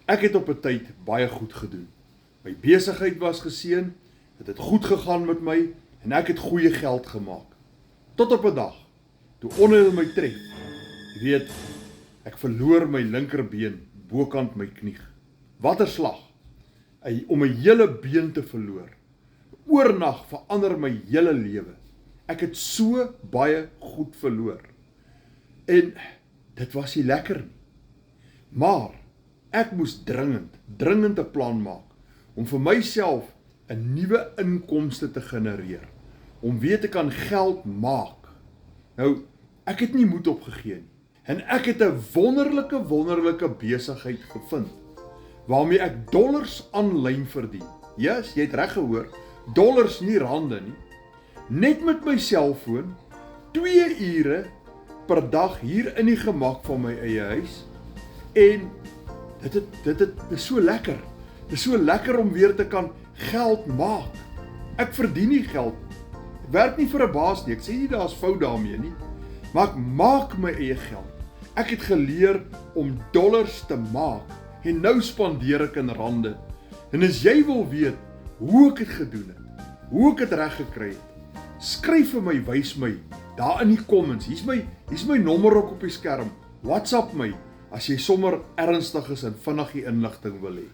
Ek het op 'n tyd baie goed gedoen. My besigheid was geseën, dit het goed gegaan met my en ek het goeie geld gemaak. Tot op 'n dag, toe onheil my tref. Jy weet, ek verloor my linkerbeen bokant my knie. Wat 'n slag, om my hele been te verloor. Oornag verander my hele lewe. Ek het so baie goed verloor. En dit was nie lekker nie. Maar ek moes dringend 'n plan maak om vir myself 'n nuwe inkomste te genereer, om weer te kan geld maak. Nou, ek het nie moed opgegee nie. En ek het 'n wonderlike besigheid gevind, waarmee ek dollars aanlyn verdien. Ja, jy het reg gehoor, dollars nie rande nie. Net met my selfoon, 2 ure per dag hier in die gemak van my eie huis. En dit is so lekker. Dit is so lekker om weer te kan geld maak. Ek verdien nie geld. Ek werk nie vir 'n baas nie. Ek sê nie daar's fout daarmee nie. Maar ek maak my eie geld. Ek het geleer om dollars te maak en nou spandeer ek in rande. En as jy wil weet hoe ek dit gedoen het, hoe ek dit reg gekry het, skryf vir my, wys my daar in die comments. Hier's my nommer ook op die skerm. WhatsApp my as jy sommer ernstig is en vinnig die inligting wil hê.